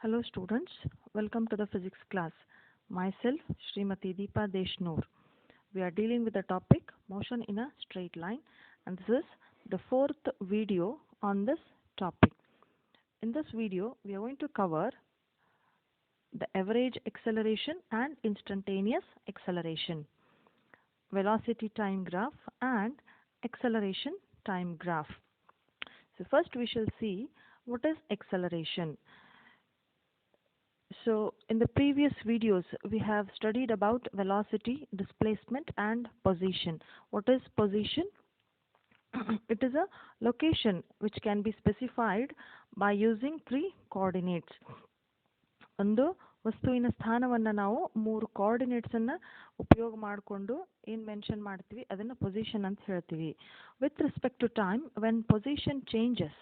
Hello students, welcome to the physics class. Myself Srimati Deepa Deshnoor. We are dealing with the topic motion in a straight line, and this is the fourth video on this topic. In this video we are going to cover the average acceleration and instantaneous acceleration, velocity time graph and acceleration time graph. So first we shall see what is acceleration. So in the previous videos we have studied about velocity, displacement and position. What is position? It is a location which can be specified by using three coordinates. ಒಂದು ವಸ್ತುವಿನ ಸ್ಥಾನವನ್ನು ನಾವು ಮೂರು coordinates ಅನ್ನು ಉಪಯೋಗ ಮಾಡಿಕೊಂಡು ಏನು mention ಮಾಡ್ತೀವಿ ಅದನ್ನು ಪೊಸಿಷನ್ ಅಂತ ಹೇಳ್ತೀವಿ. With respect to time when position changes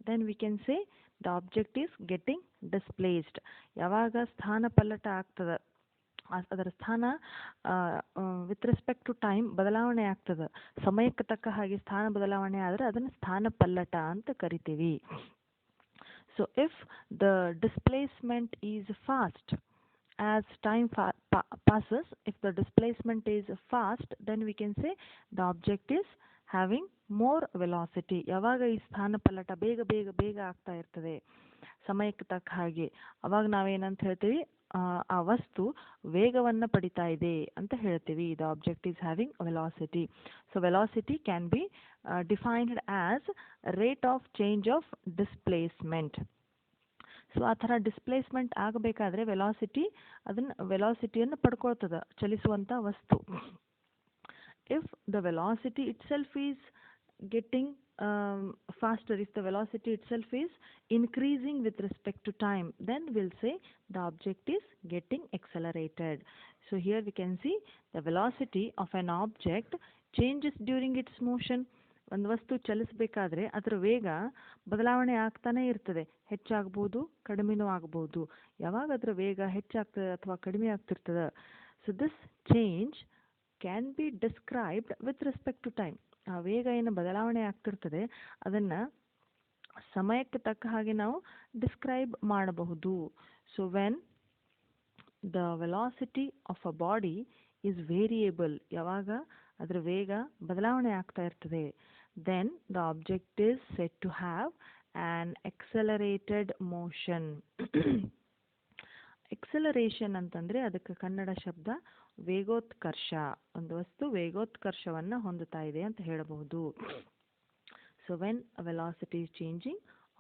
then we can say the object is getting displaced. ಯಾವಾಗ ಸ್ಥಾನ ಪಲ್ಲಟ ಆಗ್ತದೆ ಅದರ ಸ್ಥಾನ ವಿತ್ ರೆಸ್ಪೆಕ್ಟ್ ಟು ಟೈಮ್ ಬದಲಾವಣೆ ಆಗ್ತದೆ, ಸಮಯಕ್ಕೆ ತಕ್ಕ ಹಾಗೆ ಸ್ಥಾನ ಬದಲಾವಣೆ ಆದರೆ ಅದನ್ನು ಸ್ಥಾನ ಪಲ್ಲಟ ಅಂತ ಕರಿತೀವಿ. So if the displacement is fast, as time passes, if the displacement is fast, then we can say the object is having more velocity. ಯಾವಾಗ ಈ ಸ್ಥಾನ ಪಲ್ಲಟ ಬೇಗ ಬೇಗ ಬೇಗ ಆಗ್ತಾ ಇರ್ತದೆ ಸಮಯಕ್ಕೆ ತಕ್ಕ ಹಾಗೆ, ಅವಾಗ ನಾವೇನಂತ ಹೇಳ್ತೀವಿ, ಆ ವಸ್ತು ವೇಗವನ್ನು ಪಡಿತಾ ಇದೆ ಅಂತ ಹೇಳ್ತೀವಿ. the object is having velocity. So velocity can be defined as rate of change of displacement. So ಆ ಥರ ಡಿಸ್ಪ್ಲೇಸ್ಮೆಂಟ್ ಆಗಬೇಕಾದ್ರೆ ವೆಲಾಸಿಟಿಯನ್ನು ಪಡ್ಕೊಳ್ತದೆ ಚಲಿಸುವಂಥ ವಸ್ತು. if the velocity itself is getting faster, if the velocity itself is increasing with respect to time, then we'll say the object is getting accelerated. So here we can see the velocity of an object changes during its motion. ಒಂದು ವಸ್ತು ಚಲಿಸಬೇಕಾದ್ರೆ ಅದರ ವೇಗ ಬದಲಾವಣೆ ಆಗ್ತಾನೆ ಇರ್ತದೆ, ಹೆಚ್ಚಾಗ್ಬೋದು ಕಡಿಮೆನೂ ಆಗ್ಬೋದು. ಯಾವಾಗ ಅದರ ವೇಗ ಹೆಚ್ಚಾಗ್ತದೆ ಅಥವಾ ಕಡಿಮೆ ಆಗ್ತಿರ್ತದೆ, so this change can be described with respect to time. ಆ ವೇಗ ಏನು ಬದಲಾವಣೆ ಆಗ್ತಿರ್ತದೆ ಅದನ್ನು ಸಮಯಕ್ಕೆ ತಕ್ಕ ಹಾಗೆ ನಾವು ಡಿಸ್ಕ್ರೈಬ್ ಮಾಡಬಹುದು. So when the velocity of a body is variable, ಯಾವಾಗ ಅದರ ವೇಗ ಬದಲಾವಣೆ ಆಗ್ತಾ ಇರ್ತದೆ, then the object is said to have an accelerated motion. Acceleration ಅಂತಂದರೆ ಅದಕ್ಕೆ ಕನ್ನಡ ಶಬ್ದ ವೇಗೋತ್ಕರ್ಷ. ಒಂದು ವಸ್ತು ವೇಗೋತ್ಕರ್ಷವನ್ನು ಹೊಂದುತ್ತಾ ಇದೆ ಅಂತ ಹೇಳಬಹುದು. So when a velocity is changing,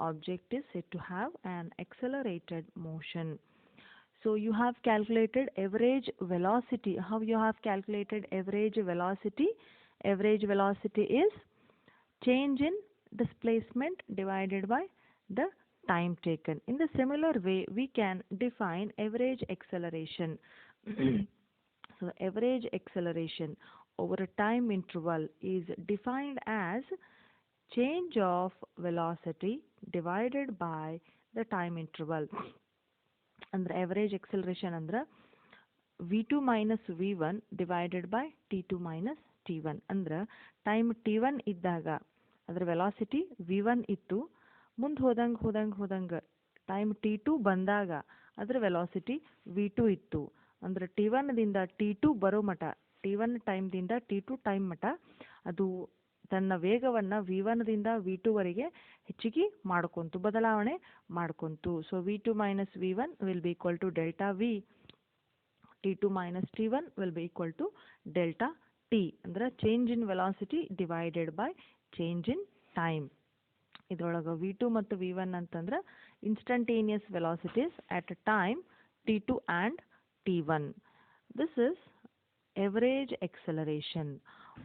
object is said to have an accelerated motion. So you have calculated average velocity. How you have calculated average velocity? Average velocity is change in displacement divided by the time taken. In the similar way we can define average acceleration. So the average acceleration over a time interval is defined as change of velocity divided by the time interval. ಅಂದ್ರೆ average acceleration ಅಂದ್ರೆ v2 minus v1 divided by t2 minus t1. ಅಂದ್ರೆ time t1 ಇದ್ದಾಗ ಅದರ velocity v1 ಇತ್ತು, ಮುಂದೆ ಹೋದಂಗೆ time t2 ಬಂದಾಗ ಅದರ ವೆಲಾಸಿಟಿ v2 ಇತ್ತು. ಅಂದರೆ t1ದಿಂದ t2 ಬರೋ ಮಟ, t1 ಟೈಮ್ದಿಂದ t2 ಟೈಮ್ ಮಟ ಅದು ತನ್ನ ವೇಗವನ್ನು v1ದಿಂದ v2 ವರೆಗೆ ಹೆಚ್ಚಿಗೆ ಮಾಡ್ಕೊಂತು, ಬದಲಾವಣೆ ಮಾಡ್ಕೊಂತು. So v2 minus v1 will be equal to delta v, t2 minus t1 will be equal to delta t. ಅಂದ್ರೆ change in velocity divided by change in time. ಇದರೊಳಗೆ v2 ಮತ್ತು v1 ಅಂತಂದ್ರೆ instantaneous velocities at a time t2 and t1. This is average acceleration.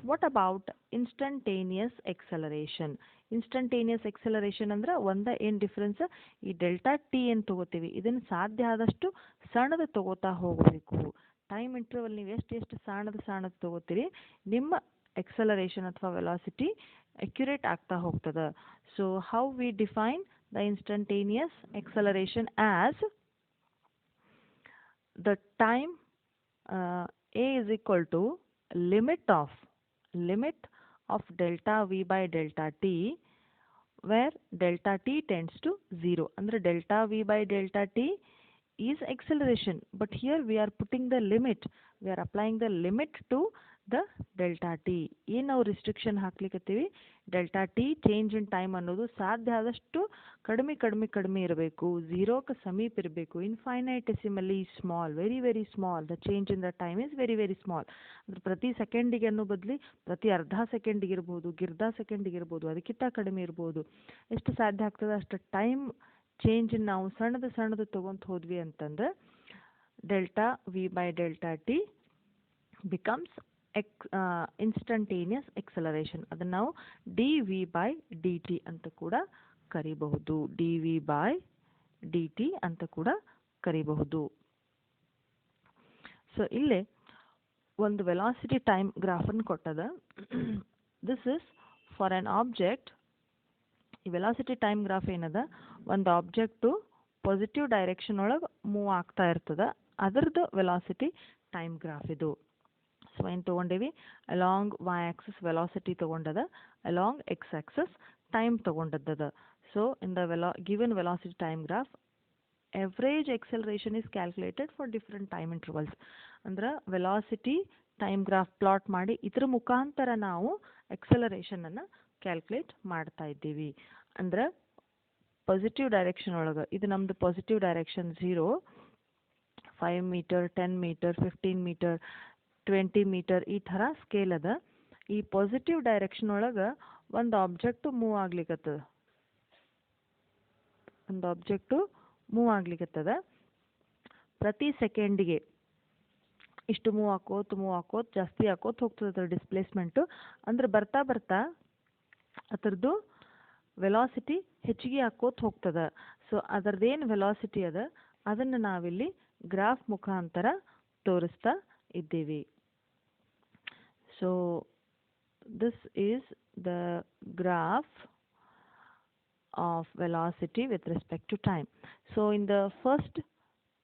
What about instantaneous acceleration? Instantaneous acceleration ಅಂದ್ರೆ ಒಂದೇ ಏನು difference, ಈ delta T ಏನು ತಗೋತೀವಿ ಇದನ್ನು ಸಾಧ್ಯ ಆದಷ್ಟು ಸಣ್ಣದು ತಗೋತಾ ಹೋಗಬೇಕು. ಟೈಮ್ ಇಂಟರ್ವಲ್ ನೀವು ಎಷ್ಟು ಸಣ್ಣದು ತಗೋತೀರಿ ನಿಮ್ಮ acceleration ಅಥವಾ ವೆಲಾಸಿಟಿ ಅಕ್ಯುರೇಟ್ ಆಗ್ತಾ ಹೋಗ್ತದೆ. So how we define the instantaneous acceleration as the time a is equal to limit of delta v by delta t where delta t tends to 0. Andre delta v by delta t is acceleration, but here we are putting the limit. We are applying the limit to the delta t. ಏನು ನಾವು restriction ಹಾಕ್ಲಿಕ್ಕತ್ತೀವಿ, delta T change in time ಅನ್ನೋದು ಸಾಧ್ಯ ಆದಷ್ಟು ಕಡಿಮೆ ಇರಬೇಕು, ಝೀರೋಕ್ಕೆ ಸಮೀಪ ಇರಬೇಕು. Infinitesimally small, very very small. The change in the time is very very small. ಅಂದ್ರೆ ಪ್ರತಿ ಸೆಕೆಂಡಿಗೆ ಅನ್ನೋ ಬದಲಿ ಪ್ರತಿ ಅರ್ಧ ಸೆಕೆಂಡಿಗೆ ಇರ್ಬೋದು, ಸೆಕೆಂಡಿಗೆ ಇರ್ಬೋದು, ಅದಕ್ಕಿಂತ ಕಡಿಮೆ ಇರ್ಬೋದು. ಎಷ್ಟು ಸಾಧ್ಯ ಆಗ್ತದೆ ಅಷ್ಟು ಟೈಮ್ ಚೇಂಜ್ ನಾವು ಸಣ್ಣದು ತೊಗೊಂತ ಹೋದ್ವಿ ಅಂತಂದ್ರೆ delta V by delta T becomes instantaneous acceleration. ಅದನ್ನು ನಾವು D V by D T ಅಂತ ಕೂಡ ಕರಿಬಹುದು. D V by D T ಅಂತ ಕೂಡ ಕರಿಬಹುದು. ಸೊ ಇಲ್ಲೇ ಒಂದು ವೆಲಾಸಿಟಿ ಟೈಮ್ ಗ್ರಾಫನ್ನು ಕೊಟ್ಟದ. This is for an object. ಈ ವೆಲಾಸಿಟಿ ಟೈಮ್ ಗ್ರಾಫ್ ಏನದ, ಒಂದು ಆಬ್ಜೆಕ್ಟು ಪಾಸಿಟಿವ್ ಡೈರೆಕ್ಷನ್ ಒಳಗೆ ಮೂವ್ ಆಗ್ತಾ ಇರ್ತದ, ಅದರದ್ದು ವೆಲಾಸಿಟಿ ಟೈಮ್ ಗ್ರಾಫ್ ಇದು. ಸೊ ಏನು ತೊಗೊಂಡೇವಿ, ಅಲಾಂಗ್ ವೈ ಆಕ್ಸಿಸ್ ವೆಲಾಸಿಟಿ ತೊಗೊಂಡದ, ಅಲಾಂಗ್ ಎಕ್ಸ್ ಆಕ್ಸಿಸ್ ಟೈಮ್ ತೊಗೊಂಡದ್ದದ. So in the given velocity time graph average acceleration is calculated for different time intervals. ಅಂದ್ರೆ ವೆಲಾಸಿಟಿ ಟೈಮ್ ಗ್ರಾಫ್ ಪ್ಲಾಟ್ ಮಾಡಿ ಇದರ ಮುಖಾಂತರ ನಾವು ಎಕ್ಸಲರೇಷನ್ ಅನ್ನು ಕ್ಯಾಲ್ಕುಲೇಟ್ ಮಾಡ್ತಾ ಇದ್ದೀವಿ. ಅಂದ್ರೆ ಪಾಸಿಟಿವ್ ಡೈರೆಕ್ಷನ್ ಒಳಗೆ ಇದು ನಮ್ದು positive direction 0, 5 metre, 10 metre, 15 metre, 20 metre ಈ ಥರ ಸ್ಕೇಲ್ ಅದ. ಈ ಪಾಸಿಟಿವ್ ಡೈರೆಕ್ಷನ್ ಒಳಗೆ ಒಂದು ಆಬ್ಜೆಕ್ಟು ಮೂವ್ ಆಗ್ಲಿಕ್ಕತ್ತದ. ಪ್ರತಿ ಸೆಕೆಂಡಿಗೆ ಇಷ್ಟು ಮೂವ್ ಹಾಕೋತ್ ಜಾಸ್ತಿ ಹಾಕೋತ್ ಹೋಗ್ತದೆ ಅದರ ಡಿಸ್ಪ್ಲೇಸ್ಮೆಂಟು. ಅಂದ್ರೆ ಬರ್ತಾ ಅದರದ್ದು ವೆಲಾಸಿಟಿ ಹೆಚ್ಚಿಗೆ ಹಾಕೋತ್ ಹೋಗ್ತದೆ. ಸೊ ಅದರದ್ದೇನು ವೆಲಾಸಿಟಿ ಅದ ಅದನ್ನು ನಾವಿಲ್ಲಿ ಗ್ರಾಫ್ ಮುಖಾಂತರ ತೋರಿಸ್ತಾ ಇದ್ದೀವಿ. So this is the graph of velocity with respect to time. So in the first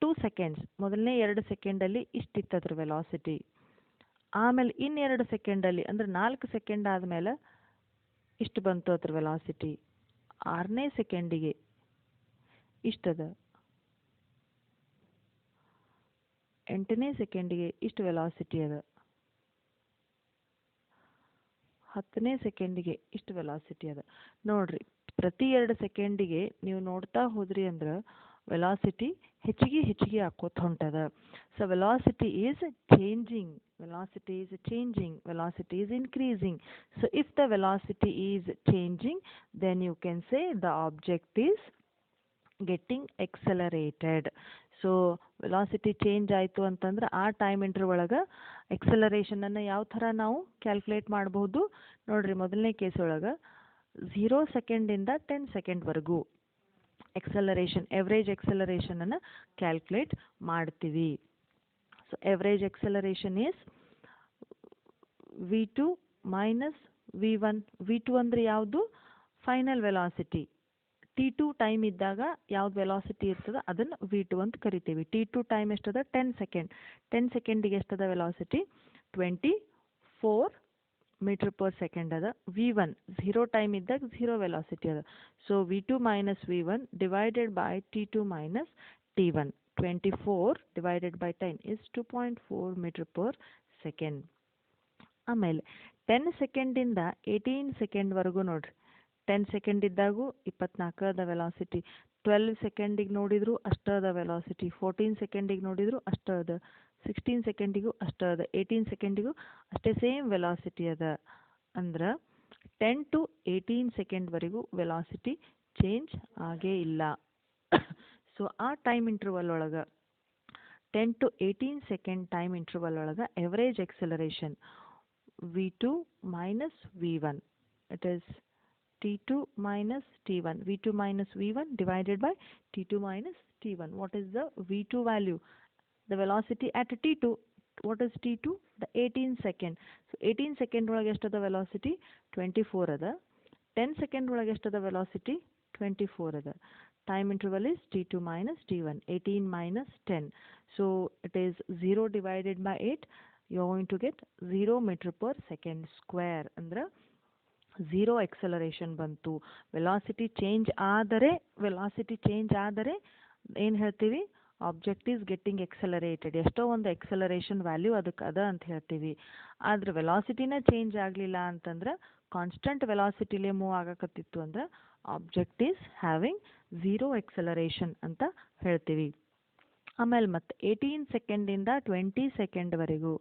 2 seconds, ಮೊದಲನೇ 2 ಸೆಕೆಂಡಲ್ಲಿ ಇಷ್ಟಿತ್ತು ಅದ್ರ ವೆಲಾಸಿಟಿ. ಆಮೇಲೆ ಇನ್ನು 2 ಸೆಕೆಂಡಲ್ಲಿ ಅಂದ್ರೆ 4 ಸೆಕೆಂಡ್ ಆದಮೇಲೆ ಇಷ್ಟು ಬಂತು ಅದ್ರ ವೆಲಾಸಿಟಿ. 6ನೇ ಸೆಕೆಂಡಿಗೆ ಇಷ್ಟದ, 8ನೇ ಸೆಕೆಂಡಿಗೆ ಇಷ್ಟು ವೆಲಾಸಿಟಿ ಅದ, 10ನೇ ಸೆಕೆಂಡಿಗೆ ಇಷ್ಟು ವೆಲಾಸಿಟಿ ಅದ. ನೋಡ್ರಿ, ಪ್ರತಿ 2 ಸೆಕೆಂಡಿಗೆ ನೀವು ನೋಡ್ತಾ ಹೋದ್ರಿ ಅಂದ್ರೆ ವೆಲಾಸಿಟಿ ಹೆಚ್ಚಿಗೆ ಆಕೋತ ಹೊಂಟದ. So velocity is changing, velocity is increasing. So if the velocity is changing, then you can say the object is getting accelerated. So velocity change ಆಯಿತು ಅಂತಂದ್ರೆ ಆ ಟೈಮ್ ಇಂಟರ್ವಲ್ ಒಳಗೆ ಎಕ್ಸಲರೇಷನನ್ನು ಯಾವ ಥರ ನಾವು ಕ್ಯಾಲ್ಕುಲೇಟ್ ಮಾಡಬಹುದು ನೋಡ್ರಿ. ಮೊದಲನೇ ಕೇಸ್ ಒಳಗೆ 0 ಸೆಕೆಂಡಿಂದ 10 ಸೆಕೆಂಡ್ವರೆಗೂ ಎವರೇಜ್ ಎಕ್ಸಲರೇಷನನ್ನು ಕ್ಯಾಲ್ಕುಲೇಟ್ ಮಾಡ್ತೀವಿ. So average acceleration is v2 minus v1. v2 ಅಂದರೆ ಯಾವುದು, ಫೈನಲ್ ವೆಲಾಸಿಟಿ. t2 ಟೈಮ್ ಇದ್ದಾಗ ಯಾವ್ದು ವೆಲಾಸಿಟಿ ಇರ್ತದೆ ಅದನ್ನು v2 ಅಂತ ಕರಿತೀವಿ. t2 time ಎಷ್ಟದ, 10 second. 10 ಸೆಕೆಂಡಿಗೆ ಎಷ್ಟದ ವೆಲಾಸಿಟಿ, 24 ಮೀಟರ್ ಪರ್ ಸೆಕೆಂಡ್ ಅದ. v1 0 ಟೈಮ್ ಇದ್ದಾಗ 0 ವೆಲಾಸಿಟಿ ಅದ. So v2 minus v1 divided by t2 minus t1. 24 divided by 10 is 2.4 metre per second. ಆಮೇಲೆ 10 ಸೆಕೆಂಡಿಂದ 18 ಸೆಕೆಂಡ್ವರೆಗೂ ನೋಡ್ರಿ. 10 ಸೆಕೆಂಡ್ ಇದ್ದಾಗೂ 24 ಅದ ವೆಲಾಸಿಟಿ. 12 ಸೆಕೆಂಡಿಗೆ ನೋಡಿದ್ರು ಅಷ್ಟ ಅದ ವೆಲಾಸಿಟಿ. 14 ಸೆಕೆಂಡಿಗೆ ನೋಡಿದ್ರು ಅಷ್ಟ ಅದ. 16 ಸೆಕೆಂಡಿಗೂ ಅಷ್ಟ ಅದ. 18 ಸೆಕೆಂಡಿಗೂ ಅಷ್ಟೇ ಸೇಮ್ ವೆಲಾಸಿಟಿ ಅದ. ಅಂದ್ರೆ 10 to 18 ಸೆಕೆಂಡ್ವರೆಗೂ ವೆಲಾಸಿಟಿ ಚೇಂಜ್ ಆಗೇ ಇಲ್ಲ. ಸೊ ಆ ಟೈಮ್ ಇಂಟರ್ವಲ್ ಒಳಗೆ 10 to 18 ಸೆಕೆಂಡ್ ಟೈಮ್ ಇಂಟರ್ವಲ್ ಒಳಗೆ average acceleration v2 minus v1. It is t2 minus t1. v2 minus v1 divided by t2 minus t1. What is the v2 value? The velocity at t2. What is t2? The 18 second. So 18 second ಒಳಗೆ ಎಷ್ಟದ velocity? 24 ಅದ. 10 second ಒಳಗೆ ಎಷ್ಟದ velocity? 24 ಅದ. Time interval is t2 minus t1. 18 minus 10. So it is 0 divided by 8. You are going to get 0 meter per second square. ಅಂದ್ರೆ zero acceleration ಬಂತು. Velocity change ಆದರೆ ಏನು ಹೇಳ್ತೀವಿ, object is getting accelerated. ಎಷ್ಟೋ ಒಂದು acceleration value ಅದಕ್ಕೆ ಅದ ಅಂತ ಹೇಳ್ತೀವಿ. ಆದರೆ ವೆಲಾಸಿಟಿನೇ ಚೇಂಜ್ ಆಗಲಿಲ್ಲ ಅಂತಂದ್ರೆ, ಕಾನ್ಸ್ಟಂಟ್ ವೆಲಾಸಿಟಿಲೇ ಮೂವ್ ಆಗಕತ್ತಿತ್ತು ಅಂದ್ರೆ object is having zero acceleration ಅಂತ ಹೇಳ್ತೀವಿ. ಆಮೇಲೆ ಮತ್ತೆ 18 ಸೆಕೆಂಡಿಂದ 20 ಸೆಕೆಂಡ್ವರೆಗೂ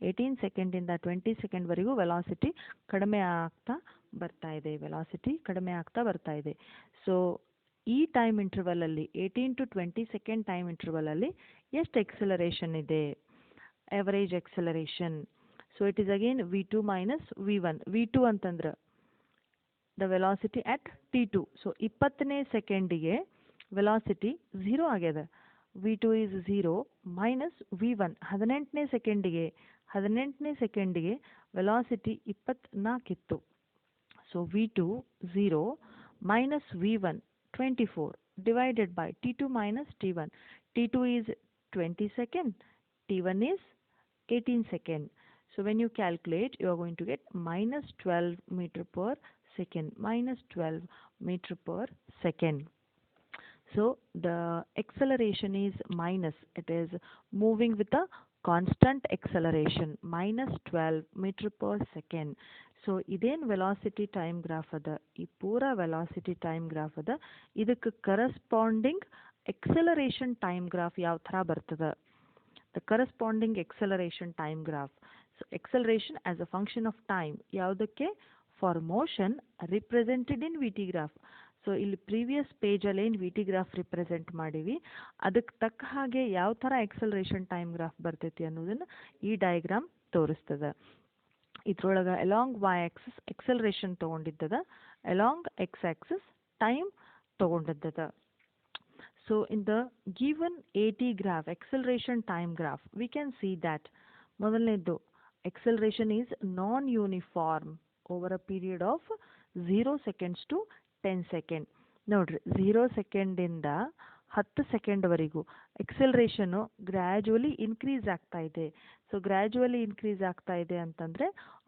18 ಸೆಕೆಂಡಿಂದ 20 ಸೆಕೆಂಡ್ವರೆಗೂ ವೆಲಾಸಿಟಿ ಕಡಿಮೆ ಆಗ್ತಾ ಬರ್ತಾ ಇದೆ. ಸೊ ಈ ಟೈಮ್ ಇಂಟರ್ವಲಲ್ಲಿ 18 to 20 ಸೆಕೆಂಡ್ ಟೈಮ್ ಇಂಟರ್ವಲಲ್ಲಿ ಎಷ್ಟು ಎಕ್ಸಲರೇಷನ್ ಇದೆ, average acceleration. So it is again v2 minus v1. v2 ಅಂತಂದ್ರೆ the velocity at t2. So 20ನೇ ಸೆಕೆಂಡಿಗೆ ವೆಲಾಸಿಟಿ 0 ಆಗ್ಯದ. v2 is 0 minus v1. 18ನೇ ಸೆಕೆಂಡಿಗೆ ವೆಲಾಸಿಟಿ 24 ಇತ್ತು. So v2 0 minus v1 24 divided by t2 minus t1. t2 is 20 second, t1 is 18 second. So when you calculate, you are going to get minus 12 meter per second. Minus 12 meter per second. So the acceleration is minus. It is moving with a constant acceleration. Minus 12 meter per second. So ಇದೇನು velocity time graph ಅದ, ಈ ಪೂರಾ velocity time graph ಅದ, ಇದಕ್ಕೆ corresponding acceleration time graph ಯಾವ ಥರ ಬರ್ತದೆ, the corresponding acceleration time graph. So acceleration as a function of time ಯಾವುದಕ್ಕೆ, for motion represented in V T graph. So ಇಲ್ಲಿ ಪ್ರೀವಿಯಸ್ ಪೇಜಲ್ಲಿ ಏನು ವಿ ಟಿ ಗ್ರಾಫ್ ರಿಪ್ರೆಸೆಂಟ್ ಮಾಡೀವಿ ಅದಕ್ಕೆ ತಕ್ಕ ಹಾಗೆ ಯಾವ ಥರ ಎಕ್ಸಲರೇಷನ್ ಟೈಮ್ ಗ್ರಾಫ್ ಬರ್ತೈತಿ ಅನ್ನೋದನ್ನು ಈ ಡಯಾಗ್ರಾಮ್ ತೋರಿಸ್ತದೆ. ಇದ್ರೊಳಗೆ ಅಲಾಂಗ್ ವೈ ಆಕ್ಸಿಸ್ ಎಕ್ಸಲರೇಷನ್ ತೊಗೊಂಡಿದ್ದದ, ಅಲಾಂಗ್ ಎಕ್ಸ್ ಆಕ್ಸಿಸ್ ಟೈಮ್ ತೊಗೊಂಡಿದ್ದದ. So in the given AT graph, acceleration time graph, we can see that ಮೊದಲನೇದು acceleration is non uniform over a period of 0 seconds to 10 seconds. ನೋಡ್ರಿ 0 ಸೆಕೆಂಡಿಂದ 10 ಸೆಕೆಂಡ್ವರೆಗೂ ಎಕ್ಸಲರೇಷನ್ನು gradually increase ಆಗ್ತಾ ಇದೆ. So gradually increase ಆಗ್ತಾ ಇದೆ ಅಂತಂದರೆ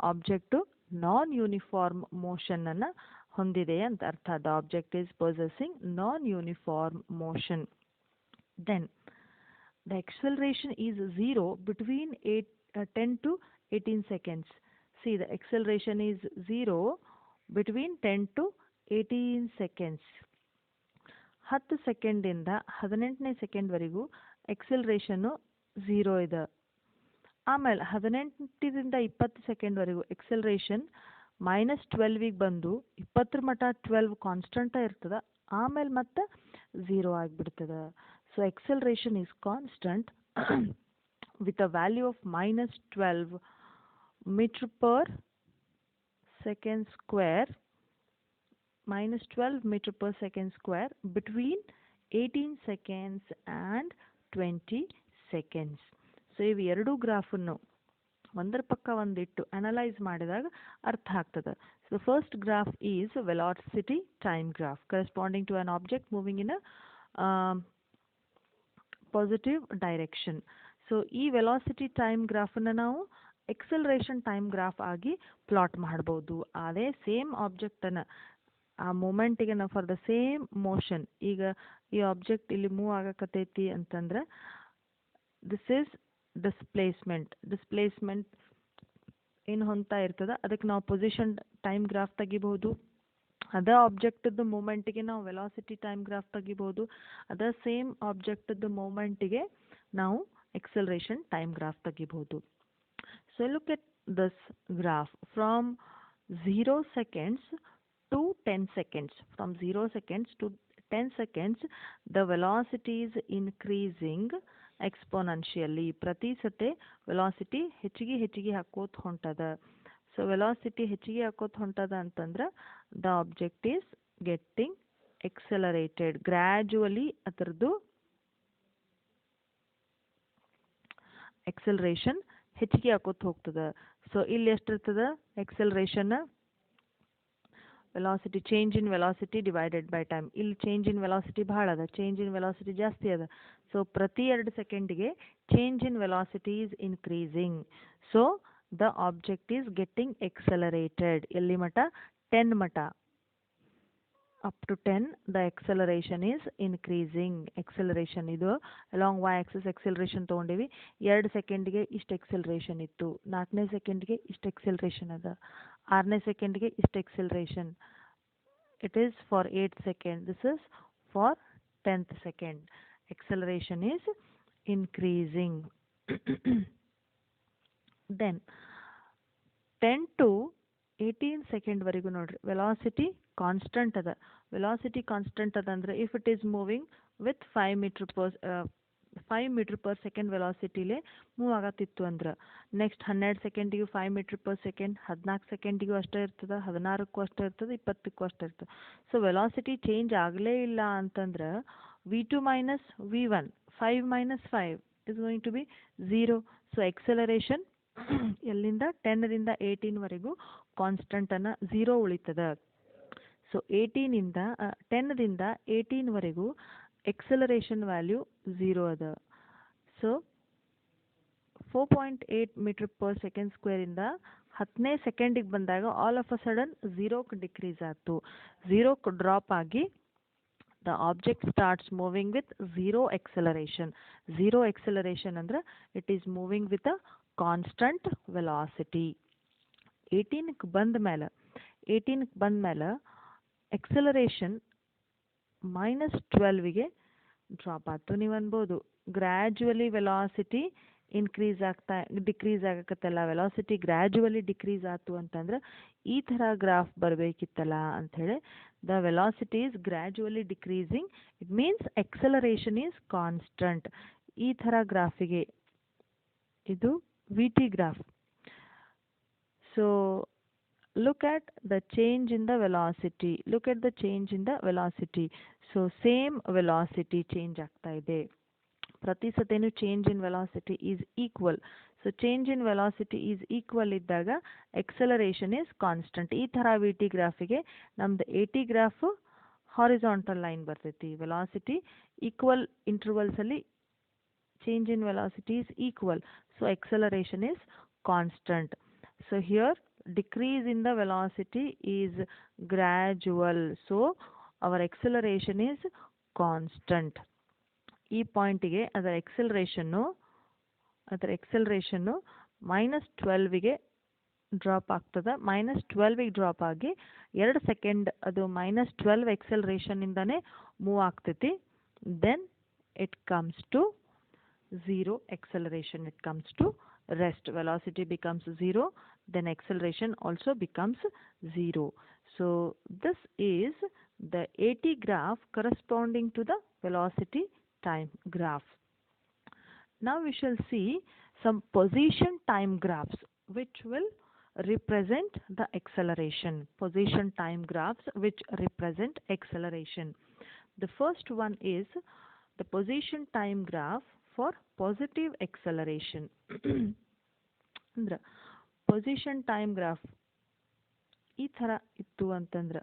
object ನಾನ್ uniform ಮೋಷನನ್ನು ಹೊಂದಿದೆ ಅಂತ ಅರ್ಥ. The object is possessing non uniform motion. Then the acceleration is 0 between 10 to 18 seconds. See, the acceleration is 0 between 10 to 18 seconds. 10 ಸೆಕೆಂಡಿಂದ 18ನೇ ಸೆಕೆಂಡ್ವರೆಗೂ ಎಕ್ಸಲರೇಷನ್ನು 0 ಇದೆ. ಆಮೇಲೆ 18ರಿಂದ 20 ಸೆಕೆಂಡ್ವರೆಗೂ ಎಕ್ಸಲರೇಷನ್ -12ಗೆ ಬಂದು 20 ಮಟ್ಟ 12 ಕಾನ್ಸ್ಟಂಟ ಇರ್ತದೆ, ಆಮೇಲೆ ಮತ್ತೆ 0 ಆಗಿಬಿಡ್ತದೆ. So acceleration is constant with a value of -12 meter per second square, -12 meter per second square between 18 seconds and 20 seconds. So ಇವು ಎರಡೂ ಗ್ರಾಫನ್ನು ಒಂದರ ಪಕ್ಕ ಒಂದಿಟ್ಟು ಅನಲೈಸ್ ಮಾಡಿದಾಗ ಅರ್ಥ ಆಗ್ತದೆ. So first graph is velocity time graph corresponding to an object moving in a positive direction. So ಈ velocity time ಗ್ರಾಫನ್ನು ನಾವು ಎಕ್ಸಲರೇಷನ್ ಟೈಮ್ ಗ್ರಾಫ್ ಆಗಿ ಪ್ಲಾಟ್ ಮಾಡ್ಬೋದು. ಅದೇ ಸೇಮ್ ಆಬ್ಜೆಕ್ಟನ್ನು ಆ ಮೂಮೆಂಟಿಗೆ ನಾವು ಫಾರ್ ದ ಸೇಮ್ ಮೋಷನ್, ಈಗ ಈ ಆಬ್ಜೆಕ್ಟ್ ಇಲ್ಲಿ ಮೂವ್ ಆಗಕತ್ತೈತಿ ಅಂತಂದ್ರೆ ದಿಸ್ ಈಸ್ ಡಿಸ್ಪ್ಲೇಸ್ಮೆಂಟ್ ಏನು ಹೊಂದ್ತಾ ಇರ್ತದೆ ಅದಕ್ಕೆ ನಾವು ಪೊಸಿಷನ್ ಟೈಮ್ ಗ್ರಾಫ್ ತೆಗಿಬಹುದು. ಅದೇ ಆಬ್ಜೆಕ್ಟದ್ದು ಮೂಮೆಂಟಿಗೆ ನಾವು ವೆಲಾಸಿಟಿ ಟೈಮ್ ಗ್ರಾಫ್ ತೆಗಿಬಹುದು. ಅದೇ ಸೇಮ್ ಆಬ್ಜೆಕ್ಟದ್ದು ಮೂಮೆಂಟಿಗೆ ನಾವು ಎಕ್ಸಲರೇಷನ್ ಟೈಮ್ ಗ್ರಾಫ್ ತೆಗಿಬಹುದು. So look at this graph from 0 seconds to 10 seconds. From 0 seconds to 10 seconds, the velocity is increasing exponentially. ಪ್ರತಿ ಸತೆ velocity ಹೆಚ್ಚಿಗೆ ಹಾಕೋತ್ ಹೊಂಟದ. ಸೊ velocity ಹೆಚ್ಚಿಗೆ ಹಾಕೋತ್ ಹೊಂಟದ ಅಂತಂದ್ರೆ the object is getting accelerated. Gradually ಅದರದ್ದು acceleration ಹೆಚ್ಚಿಗೆ ಹಾಕೋತ ಹೋಗ್ತದೆ. ಸೊ ಇಲ್ಲಿ ಎಷ್ಟಿರ್ತದೆ acceleration, velocity change in velocity divided by time. ಇಲ್ಲಿ ಚೇಂಜ್ ಇನ್ ವೆಲಾಸಿಟಿ ಭಾಳ ಅದ, ಚೇಂಜ್ ಇನ್ ವೆಲಾಸಿಟಿ ಜಾಸ್ತಿ ಅದ. ಸೊ ಪ್ರತಿ 2 ಸೆಕೆಂಡಿಗೆ change in velocity is increasing. So the object is getting accelerated. ಎಲ್ಲಿ ಮಟ್ಟ 10 ಮಟ, up to 10 the acceleration is increasing. acceleration ಇದು along y axis acceleration ತಗೊಂಡಿವಿ. 2 ಸೆಕೆಂಡ್ಗೆ ಇಷ್ಟು acceleration ಇತ್ತು, 4ನೇ ಸೆಕೆಂಡ್ಗೆ ಇಷ್ಟು acceleration ಅದ, 6ನೇ ಸೆಕೆಂಡ್ಗೆ ಇಷ್ಟು acceleration. it is for 8 seconds, this is for 10th second. acceleration is increasing. then 10 to 18 second ವರೆಗೂ ನೋಡ್ರಿ ವೆಲಾಸಿಟಿ ಕಾನ್ಸ್ಟೆಂಟ್ ಅದ. ವೆಲಾಸಿಟಿ ಕಾನ್ಸ್ಟೆಂಟ್ ಅದ ಅಂದರೆ if it is moving with 5 metre per second ವೆಲಾಸಿಟಿಲೇ ಮೂವ್ ಆಗತ್ತಿತ್ತು ಅಂದ್ರೆ ನೆಕ್ಸ್ಟ್ 12 ಸೆಕೆಂಡಿಗೂ 5 ಮೀಟರ್ ಪರ್ ಸೆಕೆಂಡ್, 14 ಸೆಕೆಂಡಿಗೂ ಅಷ್ಟೇ ಇರ್ತದೆ, 16ಕ್ಕೂ ಅಷ್ಟೇ ಇರ್ತದೆ, 20ಕ್ಕೂ ಅಷ್ಟೇ ಇರ್ತದೆ. ಸೊ ವೆಲಾಸಿಟಿ ಚೇಂಜ್ ಆಗಲೇ ಇಲ್ಲ ಅಂತಂದ್ರೆ v2 minus v1, 5 minus 5 is going to be 0. So acceleration ಎಲ್ಲಿಂದ 10 ರಿಂದ 18 ವರೆಗೂ ಕಾನ್ಸ್ಟೆಂಟ್ ಅನ್ನ 0 ಉಳಿತದ. ಸೊ 10 ರಿಂದ 18 ವರೆಗೂ acceleration ವ್ಯಾಲ್ಯೂ 0 ಅದ. So 4.8 metre per second square ಇಂದ 10ನೇ ಸೆಕೆಂಡಿಗೆ ಬಂದಾಗ ಆಲ್ ಆಫ್ ಅ ಸಡನ್ 0ಕ್ಕೆ ಡಿಕ್ರೀಸ್ ಆಯ್ತು. 0ಕ್ಕೆ ಡ್ರಾಪ್ ಆಗಿ the object starts moving with zero acceleration. Zero acceleration ಅಂದ್ರೆ it is moving with a constant velocity. 18ಕ್ಕೆ ಬಂದ ಮೇಲೆ acceleration -12ಗೆ ಡ್ರಾಪ್ ಆಯ್ತು. ನೀವು ಅನ್ಬೋದು ಗ್ರ್ಯಾಜುವಲಿ ವೆಲಾಸಿಟಿ ಡಿಕ್ರೀಸ್ ಆಗಕತ್ತಲ್ಲ, ವೆಲಾಸಿಟಿ ಗ್ರ್ಯಾಜುವಲಿ ಡಿಕ್ರೀಸ್ ಆಯ್ತು ಅಂತಂದ್ರೆ ಈ ಥರ ಗ್ರಾಫ್ ಬರಬೇಕಿತ್ತಲ್ಲ ಅಂಥೇಳಿ. the velocity is gradually decreasing, it means acceleration is constant. ಈ ಥರ ಗ್ರಾಫಿಗೆ ಇದು vt graph. so look at the change in the velocity, so same velocity change ಆಗ್ತಾ ಇದೆ. ಪ್ರತಿ ಸತಿನೂ change in velocity is equal. so change in velocity is equal ಇದ್ದಾಗ acceleration is constant. ಈ ಥರ V T ಗ್ರಾಫಿಗೆ ನಮ್ದು A T graph horizontal line ಬರ್ತೈತಿ. Velocity equal ಇಂಟರ್ವಲ್ಸಲ್ಲಿ change in velocity is equal, so acceleration is constant. so here decrease in the velocity is gradual, so our acceleration is constant. ಈ ಪಾಯಿಂಟಿಗೆ ಅದರ ಎಕ್ಸಲರೇಷನ್ನು -12ಗೆ drop ಆಗ್ತದೆ. -12ಗೆ drop ಆಗಿ 2 second ಅದು -12 ಎಕ್ಸಲರೇಷನಿಂದನೇ move ಆಗ್ತೈತಿ. Then it comes to 0 acceleration, it comes to rest. velocity becomes 0, then acceleration also becomes 0. so this is the AT graph corresponding to the velocity time graph. now we shall see some position time graphs which will represent the acceleration. Position time graphs which represent acceleration. The first one is the position time graph for positive acceleration. ಅಂದ್ರೆ position time graph ಈ ಥರ ಇತ್ತು ಅಂತಂದ್ರೆ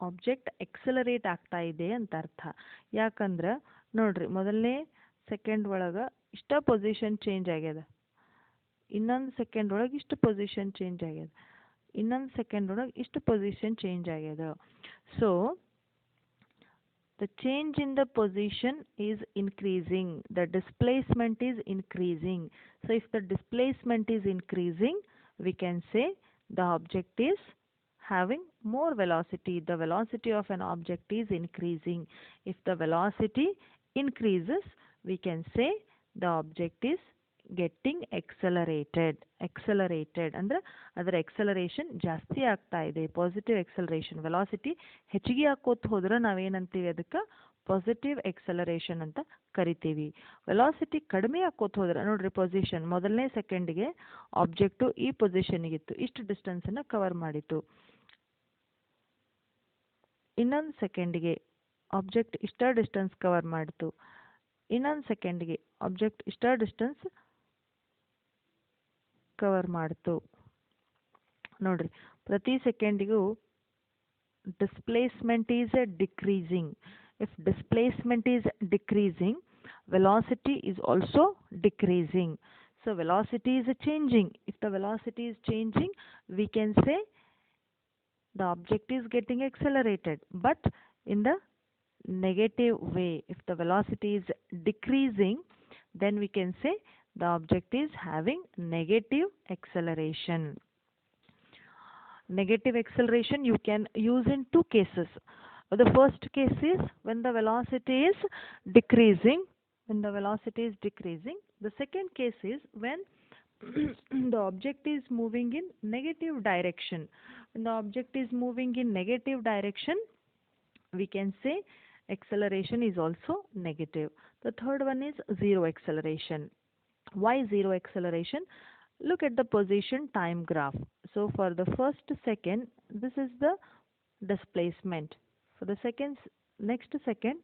object accelerate ಆಗ್ತಾ ಇದೆ ಅಂತ ಅರ್ಥ. ಯಾಕಂದ್ರೆ ನೋಡ್ರಿ ಮೊದಲನೇ ಸೆಕೆಂಡ್ ಒಳಗೆ ಇಷ್ಟ ಪೊಸಿಷನ್ ಚೇಂಜ್ ಆಗ್ಯದ, ಇನ್ನೊಂದು ಸೆಕೆಂಡ್ ಒಳಗೆ ಇಷ್ಟು ಪೊಸಿಷನ್ ಚೇಂಜ್ ಆಗ್ಯದ, ಇನ್ನೊಂದು ಸೆಕೆಂಡ್ ಒಳಗೆ ಇಷ್ಟು ಪೊಸಿಷನ್ ಚೇಂಜ್ ಆಗ್ಯದ. So the change in the position is increasing, the displacement is increasing. so if the displacement is increasing, we can say the object is having more velocity. The velocity of an object is increasing. If the velocity increases, we can say the object is getting accelerated ಅಂದ್ರೆ ಅದರ acceleration ಜಾಸ್ತಿ ಆಗ್ತಾ ಇದೆ. Positive acceleration, velocity ಹೆಚ್ಚಿಗೆ ಹಾಕೋತ ಹೋದ್ರೆ ನಾವೇನಂತೀವಿ ಅದಕ್ಕೆ positive acceleration ಅಂತ ಕರಿತೀವಿ. ವೆಲಾಸಿಟಿ ಕಡಿಮೆ ಹಾಕೋತ ಹೋದ್ರೆ ನೋಡ್ರಿ ಪೊಸಿಷನ್ ಮೊದಲನೇ ಸೆಕೆಂಡಿಗೆ ಆಬ್ಜೆಕ್ಟು ಈ ಪೊಸಿಷನ್ಗಿತ್ತು, ಇಷ್ಟು ಡಿಸ್ಟೆನ್ಸನ್ನು ಕವರ್ ಮಾಡಿತ್ತು. ಇನ್ನೊಂದು ಸೆಕೆಂಡಿಗೆ ಆಬ್ಜೆಕ್ಟ್ ಇಷ್ಟ ಡಿಸ್ಟೆನ್ಸ್ ಕವರ್ ಮಾಡಿತು, ಇನ್ನೊಂದು ಸೆಕೆಂಡಿಗೆ ಆಬ್ಜೆಕ್ಟ್ ಇಷ್ಟ ಡಿಸ್ಟೆನ್ಸ್ ಕವರ್ ಮಾಡ್ತು. ನೋಡ್ರಿ ಪ್ರತಿ ಸೆಕೆಂಡಿಗೂ displacement is decreasing. if displacement is decreasing, velocity is also decreasing. so velocity is changing. if the velocity is changing, we can say the object is getting accelerated, but in the negative way. If the velocity is decreasing, then we can say the object is having negative acceleration. Negative acceleration you can use in two cases. The first case is when the velocity is decreasing. When the velocity is decreasing. The second case is when the object is moving in negative direction. When the object is moving in negative direction, we can say acceleration is also negative. The third one is zero acceleration. Why zero acceleration? Look at the position time graph. So for the first second, this is the displacement. For the next second,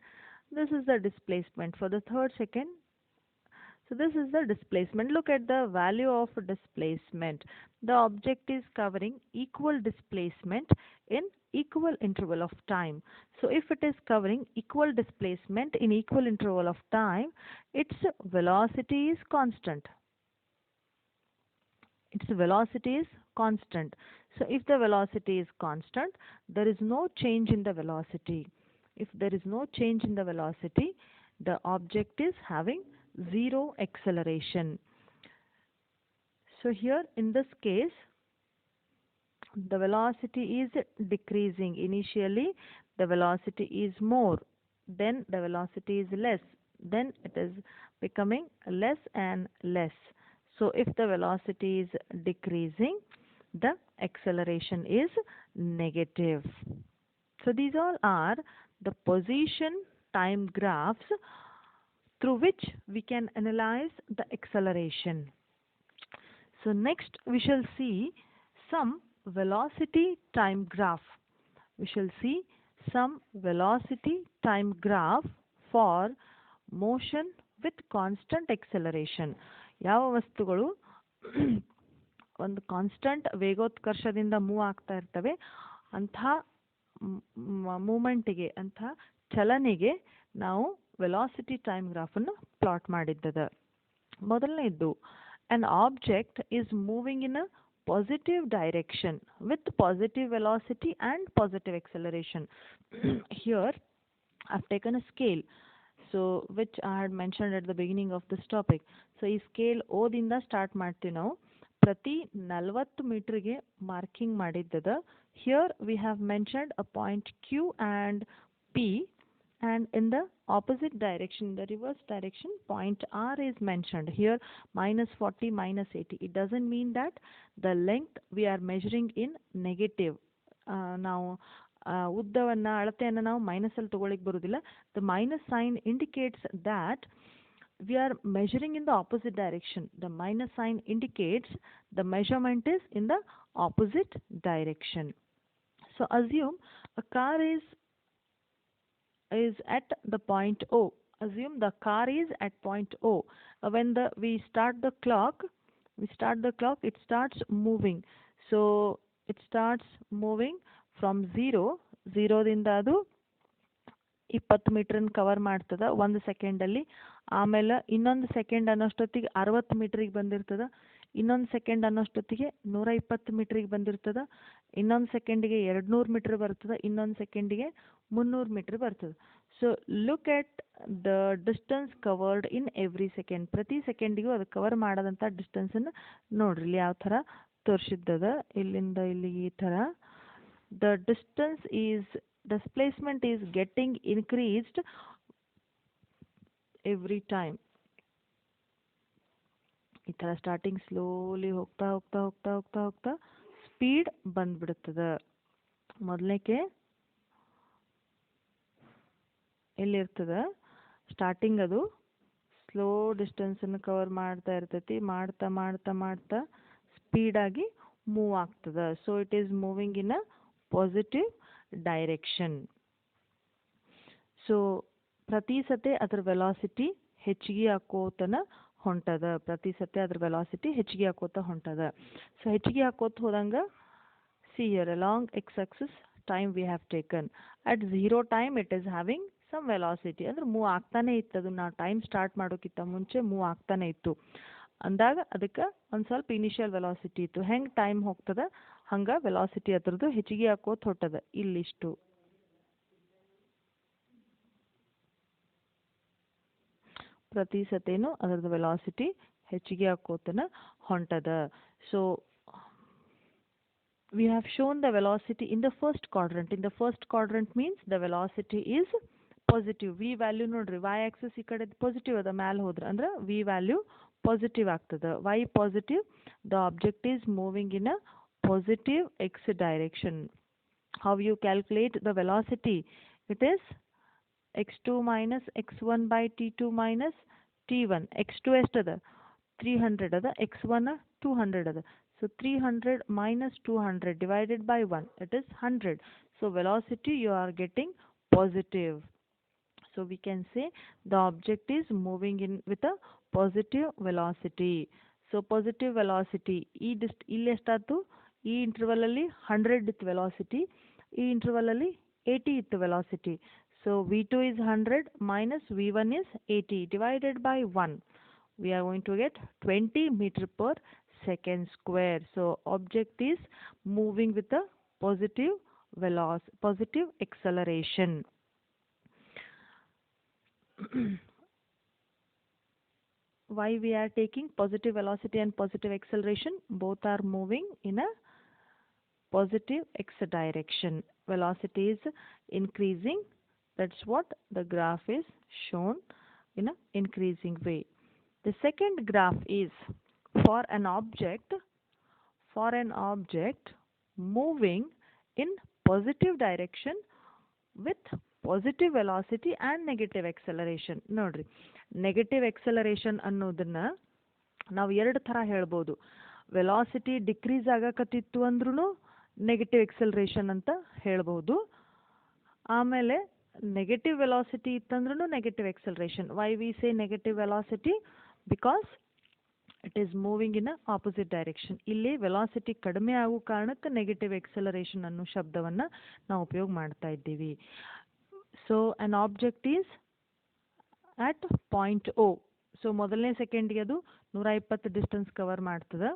this is the displacement. For the third second, so this is the displacement. Look at the value of displacement. The object is covering equal displacement in equal interval of time. So if it is covering equal displacement in equal interval of time, its velocity is constant. Its velocity is constant. So if the velocity is constant, there is no change in the velocity. If there is no change in the velocity, the object is having zero acceleration. So here in this case, the velocity is decreasing. Initially, the velocity is more, then the velocity is less, then it is becoming less and less. So if the velocity is decreasing, the acceleration is negative. So these all are the position time graphs through which we can analyze the acceleration. So next we shall see some velocity time graph. We shall see some velocity time graph for motion with constant acceleration. ಯಾವ ವಸ್ತುಗಳು ಒಂದು constant ವೇಗೋತ್ಕರ್ಷದಿಂದ move ಆಗ್ತಾ ಇರ್ತವೆ, ಅಂಥ ಮೂಮೆಂಟಿಗೆ, ಅಂಥ ಚಲನೆಗೆ ನಾವು velocity time ಗ್ರಾಫನ್ನು ಪ್ಲಾಟ್ ಮಾಡಿದ್ದದ. ಮೊದಲನೇದ್ದು, an object is moving in a positive direction with positive velocity and positive acceleration. Here I've taken a scale, so which I had mentioned at the beginning of this topic. So ಈ scale ಓದಿಂದ start ಮಾಡ್ತೀವಿ ನಾವು. ಪ್ರತಿ 40 ಮೀಟರ್ಗೆ marking ಮಾಡಿದ್ದದ. Here we have mentioned a point Q and P, and in the opposite direction, the reverse direction, point R is mentioned. Here -40, -80. It doesn't mean that the length we are measuring in negative. ನಾವು ಉದ್ದವನ್ನು ಅಳತೆಯನ್ನು ನಾವು ಮೈನಸಲ್ಲಿ ತಗೊಳ್ಳಿಕ್ಕೆ ಬರೋದಿಲ್ಲ. The minus sign indicates that we are measuring in the opposite direction. The minus sign indicates the measurement is in the opposite direction. So assume a car is at the point O. Assume the car is at point O. When we start the clock, it starts moving. So it starts moving from 0 ದಿಂದ ಅದು 20 ಮೀಟರ್ನ cover ಮಾಡ್ತದ 1 ಸೆಕೆಂಡಲ್ಲಿ. ಆಮೇಲೆ ಇನ್ನೊಂದು second ಅನ್ನೋಷ್ಟೊತ್ತಿಗೆ 60 ಮೀಟ್ರಿಗೆ ಬಂದಿರ್ತದ. ಇನ್ನೊಂದು second ಅನ್ನೋಷ್ಟೊತ್ತಿಗೆ 120 ಮೀಟ್ರಿಗೆ ಬಂದಿರ್ತದ. ಇನ್ನೊಂದು ಸೆಕೆಂಡಿಗೆ 200 metre ಬರ್ತದ. ಇನ್ನೊಂದು ಸೆಕೆಂಡಿಗೆ 300 ಮೀಟರ್ ಬರ್ತದೆ. So look at the distance covered in every second. ಪ್ರತಿ ಸೆಕೆಂಡಿಗೂ ಅದು ಕವರ್ ಮಾಡೋದಂಥ ಡಿಸ್ಟೆನ್ಸನ್ನು ನೋಡ್ರಿ ಇಲ್ಲಿ ಯಾವ ಥರ ತೋರಿಸಿದ್ದದ. ಇಲ್ಲಿಂದ ಇಲ್ಲಿಗೆ ಈ ಥರ the displacement is getting increased every time. ಈ ಥರ ಸ್ಟಾರ್ಟಿಂಗ್ ಸ್ಲೋಲಿ ಹೋಗ್ತಾ ಹೋಗ್ತಾ ಹೋಗ್ತಾ ಹೋಗ್ತಾ ಹೋಗ್ತಾ ಸ್ಪೀಡ್ ಬಂದ್ಬಿಡ್ತದ. ಮೊದಲನೇಕೆ ಎಲ್ಲಿರ್ತದ, ಸ್ಟಾರ್ಟಿಂಗ್ ಅದು ಸ್ಲೋ ಡಿಸ್ಟೆನ್ಸನ್ನು ಕವರ್ ಮಾಡ್ತಾ ಇರ್ತೈತಿ. ಮಾಡ್ತಾ ಮಾಡ್ತಾ ಮಾಡ್ತಾ ಸ್ಪೀಡಾಗಿ ಮೂವ್ ಆಗ್ತದ. So it is moving in a positive direction. So ಪ್ರತಿ ಸತೆ ಅದರ ವೆಲಾಸಿಟಿ ಹೆಚ್ಚಿಗೆ ಹಾಕೋತನ ಹೊಂಟದ. ಪ್ರತಿ ಸತೆ ಅದ್ರ ವೆಲಾಸಿಟಿ ಹೆಚ್ಚಿಗೆ ಹಾಕೋತ ಹೊಂಟದ. ಸೊ ಹೆಚ್ಚಿಗೆ ಹಾಕೋತ ಹೋದಂಗೆ see here along x-axis time we have taken. At 0 time it is having some velocity. ಅಂದ್ರೆ ಮೂವ್ ಆಗ್ತಾನೆ ಇತ್ತು. ಅದು ನಾವು ಟೈಮ್ ಸ್ಟಾರ್ಟ್ ಮಾಡೋಕ್ಕಿಂತ ಮುಂಚೆ ಮೂವ್ ಆಗ್ತಾನೆ ಇತ್ತು ಅಂದಾಗ ಅದಕ್ಕೆ ಒಂದು ಸ್ವಲ್ಪ ಇನಿಷಿಯಲ್ ವೆಲಾಸಿಟಿ ಇತ್ತು. ಹೆಂಗೆ ಟೈಮ್ ಹೋಗ್ತದ ಹಂಗೆ ವೆಲಾಸಿಟಿ ಅದ್ರದ್ದು ಹೆಚ್ಚಿಗೆ ಹಾಕೋತ ಹೊಟ್ಟದ ಇಲ್ಲಿಷ್ಟು. ಪ್ರತಿ ಸತೇನು ಅದರದ್ದು ವೆಲಾಸಿಟಿ ಹೆಚ್ಚಿಗೆ ಹಾಕೋತನ ಹೊಂಟದ. So we have shown the velocity in the first quadrant. In the first quadrant means the velocity is positive. V value ನೋಡ್ರಿ y axis ಈ ಕಡೆ ಪಾಸಿಟಿವ್ ಅದ ಮ್ಯಾಲ ಹೋದ್ರ ಅಂದ್ರೆ v value ಪಾಸಿಟಿವ್ ಆಗ್ತದ. y positive, the object is moving in a positive x direction. How you calculate the velocity? It is x2 minus x1 by t2 minus t1. x2 ಎಷ್ಟದ 300 ಅದ, x1 200 ಅದ. So 300 minus 200 divided by 1, it is 100. So velocity you are getting positive. So we can say the object is moving in with a positive velocity. So positive velocity ಇಲ್ಲಿ ಎಷ್ಟಾಯ್ತು, ಈ interval ಅಲ್ಲಿ 100 ಇತ್ತು velocity, ಈ interval ಅಲ್ಲಿ 80 ಇತ್ತು velocity. So v2 is 100 minus v1 is 80 divided by 1. We are going to get 20 meter per second square. So object is moving with a positive positive acceleration. Why we are taking positive velocity and positive acceleration? Both are moving in a positive x direction. Velocity is increasing. That's what the graph is shown in a increasing way. The second graph is for an object moving in positive direction with positive velocity and negative acceleration. ನೋಡ್ರಿ negative acceleration ಅನ್ನೋದನ್ನ ನಾವು ಎರಡು ಥರ ಹೇಳ್ಬೋದು. Velocity decrease ಆಗಕತ್ತಿತ್ತು ಅಂದ್ರೂ negative acceleration ಅಂತ ಹೇಳ್ಬೋದು. ಆಮೇಲೆ ನೆಗೆಟಿವ್ ವೆಲಾಸಿಟಿ ಇತ್ತಂದ್ರೂ negative acceleration. Why we say negative velocity? Because it is moving in a opposite direction. ಇಲ್ಲಿ ವೆಲಾಸಿಟಿ ಕಡಿಮೆ ಆಗೋ ಕಾರಣಕ್ಕೆ ನೆಗೆಟಿವ್ ಎಕ್ಸಲರೇಷನ್ ಅನ್ನೋ ಶಬ್ದವನ್ನು ನಾವು ಉಪಯೋಗ ಮಾಡ್ತಾ ಇದ್ದೀವಿ. So an object is at point O. So ಮೊದಲನೇ ಸೆಕೆಂಡ್ಗೆ ಅದು 120 ಡಿಸ್ಟೆನ್ಸ್ ಕವರ್ ಮಾಡ್ತದೆ.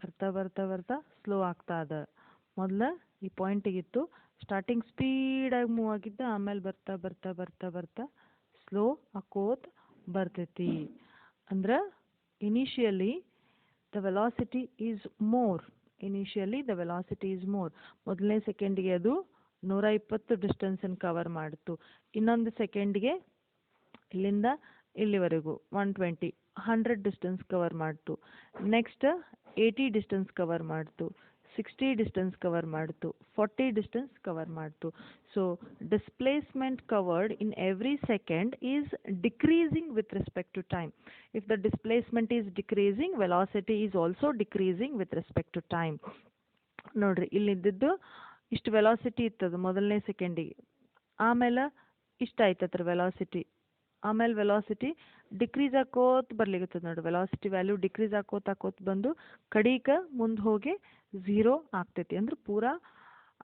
ಬರ್ತಾ ಬರ್ತಾ ಬರ್ತಾ ಸ್ಲೋ ಆಗ್ತಾ ಅದ. ಮೊದಲ ಈ ಪಾಯಿಂಟಿಗಿತ್ತು, ಸ್ಟಾರ್ಟಿಂಗ್ ಸ್ಪೀಡಾಗಿ ಮೂವ್ ಆಗಿದ್ದ, ಆಮೇಲೆ ಬರ್ತಾ ಬರ್ತಾ ಬರ್ತಾ ಬರ್ತಾ ಸ್ಲೋ ಆಕೋತ್ ಬರ್ತೈತಿ. ಅಂದ್ರೆ initially the velocity is more. ಮೊದಲನೇ ಸೆಕೆಂಡ್ಗೆ ಅದು 120 ಡಿಸ್ಟೆನ್ಸನ್ನು ಕವರ್ ಮಾಡಿತು. ಇನ್ನೊಂದು ಸೆಕೆಂಡ್ಗೆ ಇಲ್ಲಿಂದ ಇಲ್ಲಿವರೆಗೂ 100 ಡಿಸ್ಟೆನ್ಸ್ ಕವರ್ ಮಾಡ್ತು. ನೆಕ್ಸ್ಟ್ 80 ಡಿಸ್ಟೆನ್ಸ್ ಕವರ್ ಮಾಡ್ತು, 60 ಡಿಸ್ಟೆನ್ಸ್ ಕವರ್ ಮಾಡ್ತು, 40 ಡಿಸ್ಟೆನ್ಸ್ ಕವರ್ ಮಾಡ್ತು. So displacement covered in every second is decreasing with respect to time. If the displacement is decreasing, velocity is also decreasing with respect to time. ನೋಡ್ರಿ ಇಲ್ಲಿದ್ದು ಇಷ್ಟು velocity ಇತ್ತದು ಮೊದಲನೇ ಸೆಕೆಂಡಿಗೆ, ಆಮೇಲೆ ಇಷ್ಟ ಆಯ್ತತ್ರ ವೆಲಾಸಿಟಿ, ಆಮೇಲೆ ವೆಲಾಸಿಟಿ ಡಿಕ್ರೀಸ್ ಆಕೋತ್ ಬರ್ಲಿಕ್ಕತ್ತದ. ನೋಡಿ ವೆಲಾಸಿಟಿ ವ್ಯಾಲ್ಯೂ ಡಿಕ್ರೀಸ್ ಆಕೋತ್ ಬಂದು ಕಡೀಕ ಮುಂದೆ ಹೋಗಿ 0 ಆಗ್ತೈತಿ. ಅಂದ್ರೆ ಪೂರಾ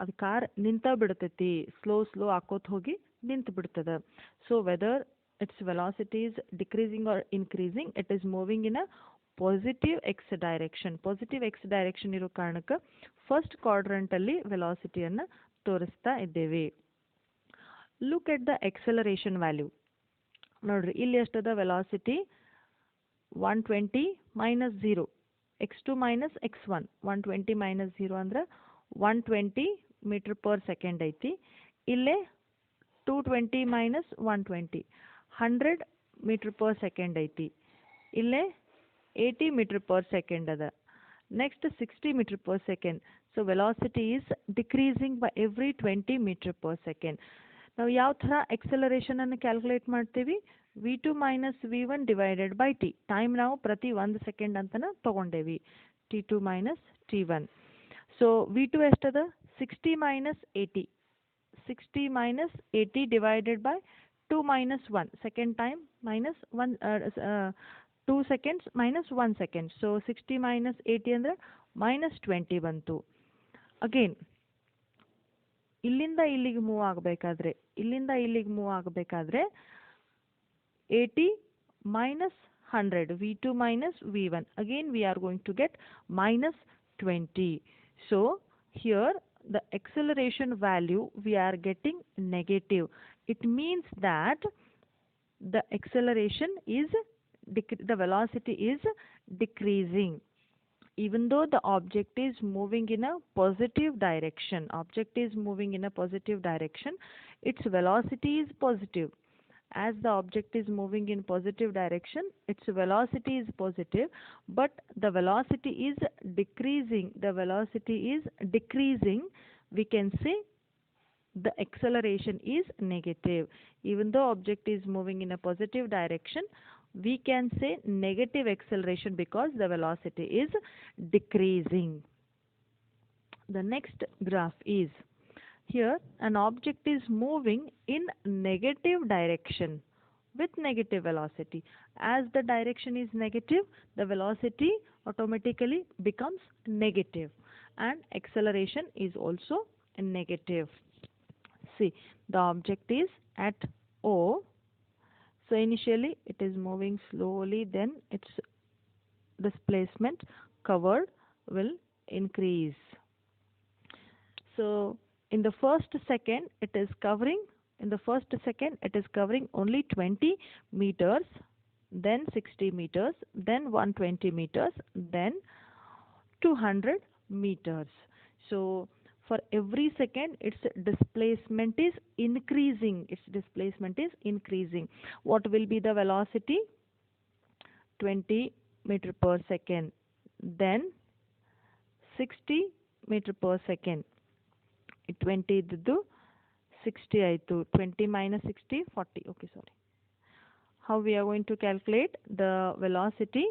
ಅದು ಕಾರ್ ನಿಂತ ಬಿಡ್ತೈತಿ, ಸ್ಲೋ ಆಕೋತ್ ಹೋಗಿ ನಿಂತು ಬಿಡ್ತದ. So whether it's velocity is decreasing or increasing, it is moving in a positive x direction. Positive x direction ಇರೋ ಕಾರಣಕ್ಕೆ ಫಸ್ಟ್ ಕ್ವಾಡ್ರಂಟಲ್ಲಿ ವೆಲಾಸಿಟಿಯನ್ನು ತೋರಿಸ್ತಾ ಇದ್ದೇವೆ. Look at the acceleration value. ನೋಡ್ರಿ ಇಲ್ಲಿ ಎಷ್ಟದ velocity 120 minus 0, x2 minus x1. 120 minus 0 ಅಂದ್ರೆ 120 ಮೀಟರ್ ಪರ್ ಸೆಕೆಂಡ್ ಐತಿ. ಇಲ್ಲೇ 220 ಮೈನಸ್ 120 100 ಮೀಟರ್ ಪರ್ ಸೆಕೆಂಡ್ ಐತಿ. ಇಲ್ಲೇ 80 ಮೀಟರ್ ಪರ್ ಸೆಕೆಂಡ್ ಅದ. Next 60 metre per second. So velocity is decreasing by every 20 metre per second. ನಾವು ಯಾವ ಥರ ಎಕ್ಸಲರೇಷನನ್ನು ಕ್ಯಾಲ್ಕುಲೇಟ್ ಮಾಡ್ತೀವಿ? v2 minus v1 divided by T. Time ನಾವು ಪ್ರತಿ 1 ಸೆಕೆಂಡ್ ಅಂತನ ತೊಗೊಂಡೇವಿ. t2 minus t1. So v2 ಎಷ್ಟದ? 60 minus 80. 60 minus 80 divided by 2 minus 1. Second time minus 2 seconds minus 1 second. So 60 minus 80 ಅಂದರೆ ಮೈನಸ್ 20 ಬಂತು. ಅಗೇನ್ ಇಲ್ಲಿಂದ ಇಲ್ಲಿಗೆ ಮೂವ್ ಆಗಬೇಕಾದ್ರೆ 80 minus 100. V2 minus V1. Again we are going to get minus 20. So here the acceleration value we are getting negative. It means that the acceleration is the velocity is decreasing. Even though the object is moving in a positive direction, its velocity is positive. As the object is moving in positive direction, its velocity is positive, but the velocity is decreasing. We can say the acceleration is negative. Even though object is moving in a positive direction, we can say negative acceleration because the velocity is decreasing. The next graph is, here an object is moving in negative direction with negative velocity. As the direction is negative, the velocity automatically becomes negative and acceleration is also negative. See, the object is at O. So initially it is moving slowly, then its displacement covered will increase. So in the first second it is covering only 20 meters, then 60 meters, then 120 meters, then 200 meters. So for every second its displacement is increasing. What will be the velocity? 20 meter per second, then 60 meter per second. 20 ಇದ್ದದ್ದು 60 ಆಯಿತು. 20 minus 60, 40. Okay, sorry. How we are going to calculate the velocity?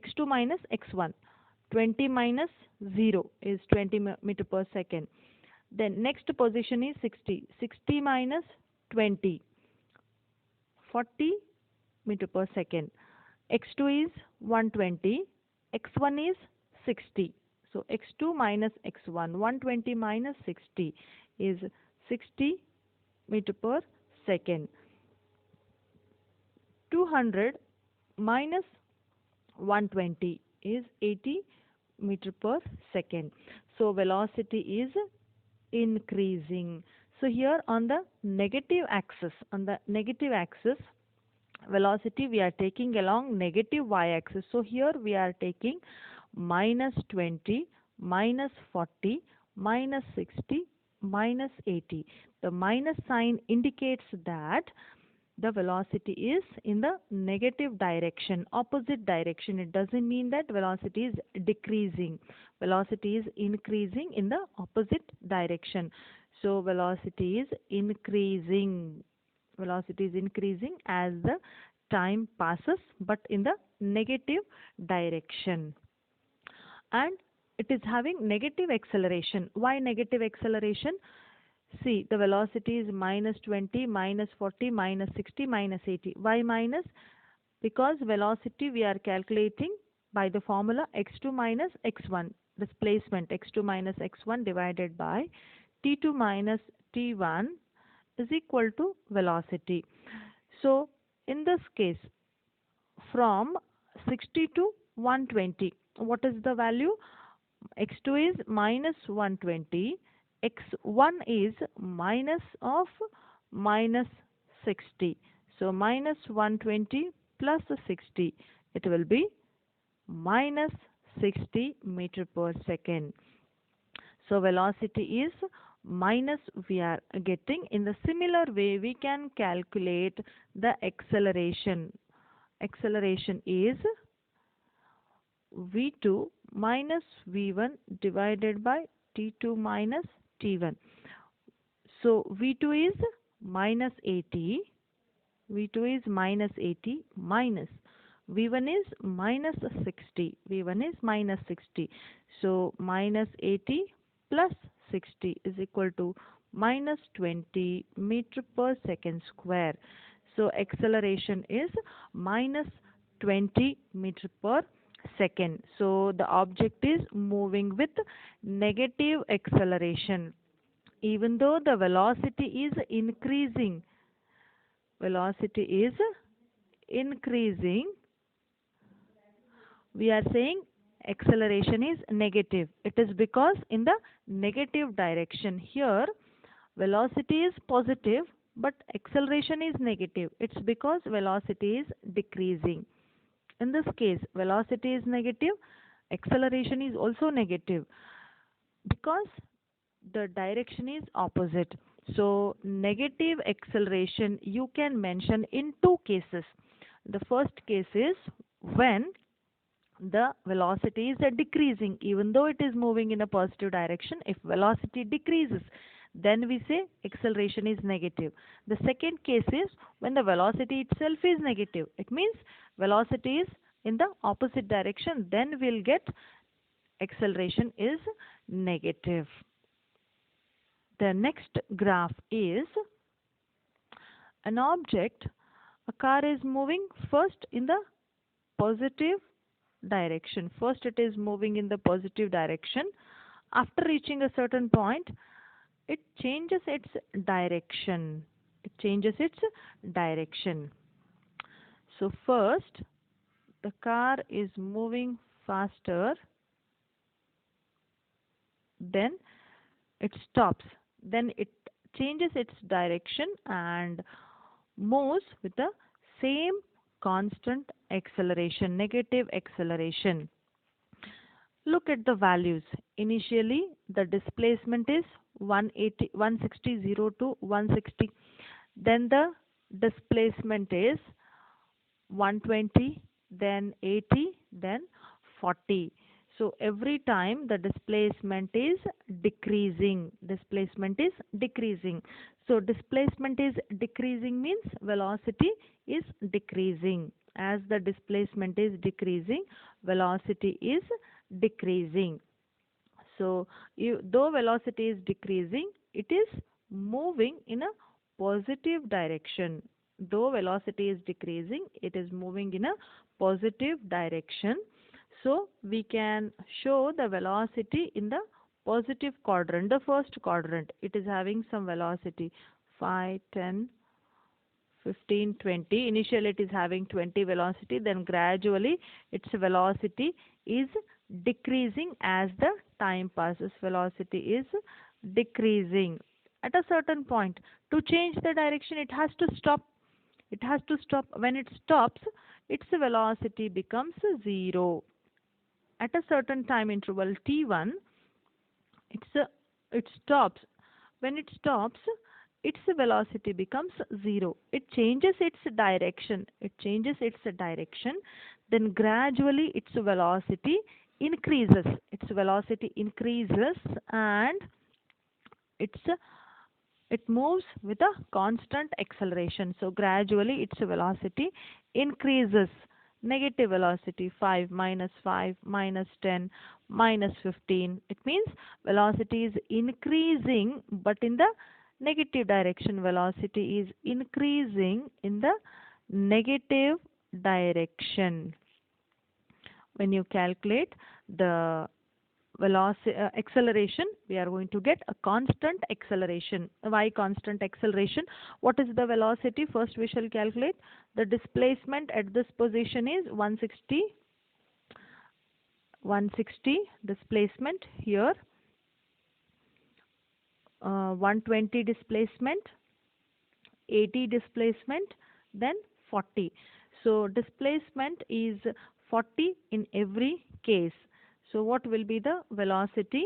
x2 minus x1. 20 minus 0 is 20 meter per second. Then next position is 60. 60 minus 20, 40 meter per second. x2 is 120, x1 is 60. So x2 minus x1, 120 minus 60 is 60 meter per second. 200 minus 120 is 80 meter per second. So velocity is increasing. So here on the negative axis, velocity we are taking along negative y-axis. So here we are taking minus 20, minus 40, minus 60, minus 80. The minus sign indicates that the velocity is in the negative direction, opposite direction. It doesn't mean that velocity is decreasing. Velocity is increasing in the opposite direction. So velocity is increasing. As the time passes, but in the negative direction. And it is having negative acceleration. Why negative acceleration? See, the velocity is minus 20, minus 40, minus 60, minus 80. Why minus? Because velocity we are calculating by the formula x2 minus x1. Displacement x2 minus x1 divided by t2 minus t1 is equal to velocity. So in this case, from 60 to 120, what is the value? x2 is minus 120, x1 is minus of minus 60. So minus 120 plus 60, it will be minus 60 meter per second. So velocity is minus we are getting. In the similar way we can calculate the acceleration. Acceleration is v2 minus v1 divided by t2 minus t1. So v2 is minus 80, minus v1 is minus 60, so minus 80 plus 60 is equal to minus 20 meter per second square. So acceleration is minus 20 meter per second. So the object is moving with negative acceleration. Even though the velocity is increasing, we are saying acceleration is negative. It is because in the negative direction. Here velocity is positive but acceleration is negative. It's because velocity is decreasing. In this case, velocity is negative, acceleration is also negative because the direction is opposite. So negative acceleration you can mention in two cases. The first case is when the velocity is decreasing even though it is moving in a positive direction. If velocity decreases, then we say acceleration is negative. The second case is when the velocity itself is negative. It means velocity is in the opposite direction, then we'll get acceleration is negative. The next graph is an object, a car is moving first in the positive direction. First it is moving in the positive direction. After reaching a certain point, it changes its direction. It changes its direction. So first the car is moving faster, then it stops, then it changes its direction and moves with the same constant acceleration, negative acceleration. Look at the values. Initially the displacement is 180, 160, 0 to 160. Then the displacement is 120, then 80, then 40. So every time the displacement is decreasing. Displacement is decreasing. So displacement is decreasing means velocity is decreasing. As the displacement is decreasing, velocity is decreasing. So though velocity is decreasing, it is moving in a positive direction. Though velocity is decreasing, it is moving in a positive direction. So we can show the velocity in the positive quadrant, the first quadrant. It is having some velocity 5, 10, 15, 20. Initially it is having 20 velocity, then gradually its velocity is decreasing as the time passes. Velocity is decreasing. At a certain point, to change the direction, it has to stop. It has to stop. When it stops, its velocity becomes 0. At a certain time interval t1, it stops. When it stops, its velocity becomes 0. It changes its direction. It changes its direction. Then gradually its velocity increases. Its velocity increases and it moves with a constant acceleration. So gradually its velocity increases. Negative velocity 5, -5, -10, -15. It means velocity is increasing but in the negative direction. Velocity is increasing in the negative direction. When you calculate the velocity acceleration, we are going to get a constant acceleration. Why constant acceleration? What is the velocity? First we shall calculate. The displacement at this position is 160. 160 displacement here. 120 displacement, 80 displacement, then 40. So displacement is 40 in every case. So what will be the velocity?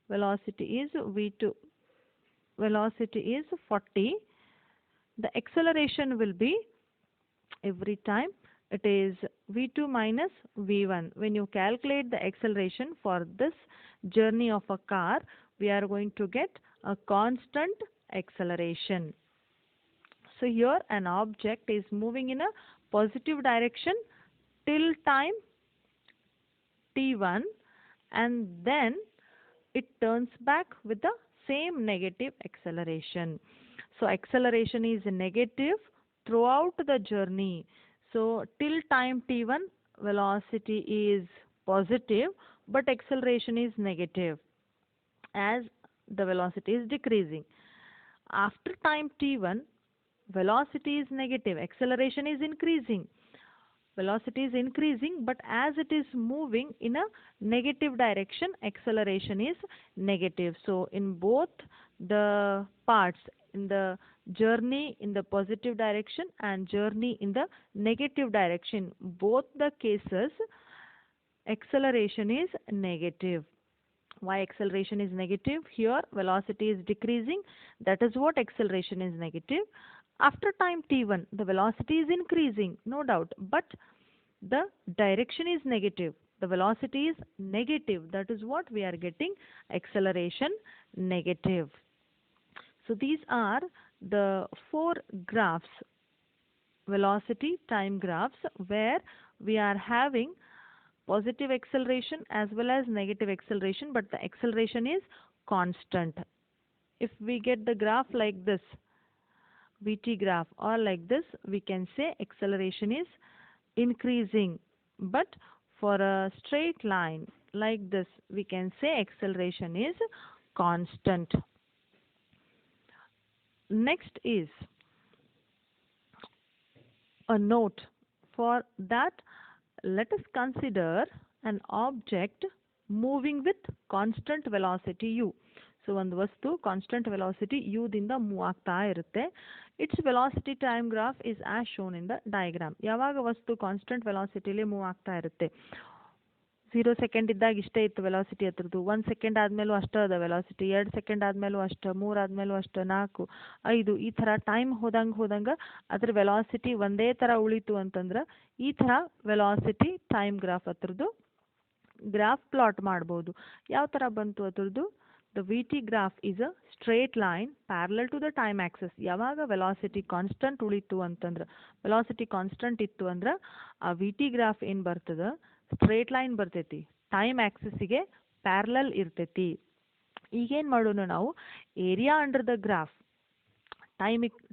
Velocity is v2. Velocity is 40. The acceleration will be every time it is v2 minus v1. When you calculate the acceleration for this journey of a car, we are going to get a constant acceleration. So here an object is moving in a positive direction till time t1 and then it turns back with the same negative acceleration. So acceleration is negative throughout the journey. So till time t1 velocity is positive but acceleration is negative as the velocity is decreasing. After time t1 velocity is negative, acceleration is increasing. velocity is increasing, but as it is moving in a negative direction, acceleration is negative. So in both the parts, in the journey in the positive direction and journey in the negative direction, both the cases, acceleration is negative. Why acceleration is negative? Here velocity is decreasing, that is what acceleration is negative. After time t1 the velocity is increasing, no doubt, but the direction is negative, the velocity is negative, that is what we are getting, acceleration negative. So these are the four graphs, velocity time graphs, where we are having positive acceleration as well as negative acceleration, but the acceleration is constant. If we get the graph like this, VT graph, or like this, we can say acceleration is increasing. But for a straight line like this, we can say acceleration is constant. Next is a note. For that, let us consider an object moving with constant velocity u. So ಒಂದು ವಸ್ತು constant velocity ದಿಂದ move ಆಗ್ತಾ ಇರುತ್ತೆ. It's velocity time graph is as shown in the diagram. ಯಾವಾಗ ವಸ್ತು constant ವೆಲಾಸಿಟಿಲಿ move ಆಗ್ತಾ ಇರುತ್ತೆ, 0 second ಇದ್ದಾಗ ಇಷ್ಟೇ ಇತ್ತು ವೆಲಾಸಿಟಿ ಹತ್ರದ್ದು, 1 ಸೆಕೆಂಡ್ ಆದಮೇಲೂ ಅಷ್ಟೇ ಅದ ವೆಲಾಸಿಟಿ, 2 ಸೆಕೆಂಡ್ ಆದಮೇಲೂ ಅಷ್ಟೇ, 3 ಆದಮೇಲೂ ಅಷ್ಟೇ, 4, 5 ಈ ಥರ ಟೈಮ್ ಹೋದಂಗೆ ಅದ್ರ ವೆಲಾಸಿಟಿ ಒಂದೇ ಥರ ಉಳಿತು ಅಂತಂದ್ರೆ ಈ ಥರ ವೆಲಾಸಿಟಿ ಟೈಮ್ ಗ್ರಾಫ್ ಹತ್ರದ್ದು ಗ್ರಾಫ್ ಪ್ಲಾಟ್ ಮಾಡ್ಬೋದು. ಯಾವ ಥರ ಬಂತು ಅದ್ರದ್ದು? The VT graph is a straight line parallel to the time axis. ಯಾವಾಗ ವೆಲಾಸಿಟಿ ಕಾನ್ಸ್ಟೆಂಟ್ ಉಳಿತು ಅಂತಂದ್ರೆ, ವೆಲಾಸಿಟಿ ಕಾನ್ಸ್ಟೆಂಟ್ ಇತ್ತು ಅಂದ್ರೆ ಆ VT ಗ್ರಾಫ್ ಏನು ಬರ್ತದೆ, ಸ್ಟ್ರೇಟ್ ಲೈನ್ ಬರ್ತೈತಿ, ಟೈಮ್ ಆಕ್ಸಿಸ್ಗೆ ಪ್ಯಾರಲಲ್ ಇರ್ತೈತಿ. ಈಗೇನು ಮಾಡೋಣ ನಾವು, area under the graph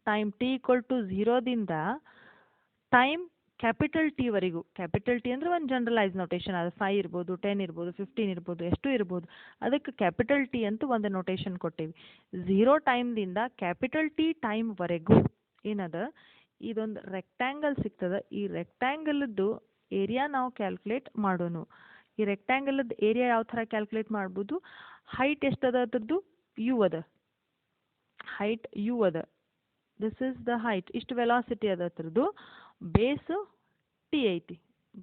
time t = 0ದಿಂದ ಟೈಮ್ ಕ್ಯಾಪಿಟಲ್ ಟಿ ವರೆಗೂ, ಕ್ಯಾಪಿಟಲ್ ಟಿ ಅಂದರೆ ಒಂದು ಜನರಲೈಸ್ ನೋಟೇಷನ್, ಅದು 5 ಇರ್ಬೋದು, 10 ಇರ್ಬೋದು, 15 ಇರ್ಬೋದು, ಎಷ್ಟು ಇರ್ಬೋದು, ಅದಕ್ಕೆ ಕ್ಯಾಪಿಟಲ್ ಟಿ ಅಂತೂ ಒಂದು ನೋಟೇಷನ್ ಕೊಟ್ಟೇವಿ. 0 ಟೈಮ್ದಿಂದ ಕ್ಯಾಪಿಟಲ್ ಟಿ ಟೈಮ್ವರೆಗೂ ಏನದ, ಇದೊಂದು ರೆಕ್ಟ್ಯಾಂಗಲ್ ಸಿಗ್ತದೆ. ಈ ರೆಕ್ಟ್ಯಾಂಗಲ್ದು ಏರಿಯಾ ನಾವು ಕ್ಯಾಲ್ಕುಲೇಟ್ ಮಾಡೋಣ. ಈ ರೆಕ್ಟ್ಯಾಂಗಲ್ದು ಏರಿಯಾ ಯಾವ ಥರ ಕ್ಯಾಲ್ಕುಲೇಟ್ ಮಾಡ್ಬೋದು, ಹೈಟ್ ಎಷ್ಟದ ಅದ್ರದ್ದು, ಯು ಅದ, ಹೈಟ್ ಯು ಅದ, ದಿಸ್ ಇಸ್ ದ ಹೈಟ್, ಇಷ್ಟು ವೆಲಾಸಿಟಿ ಅದ ಅದ್ರದ್ದು, ಬೇಸ್ ಟಿ ಐತಿ,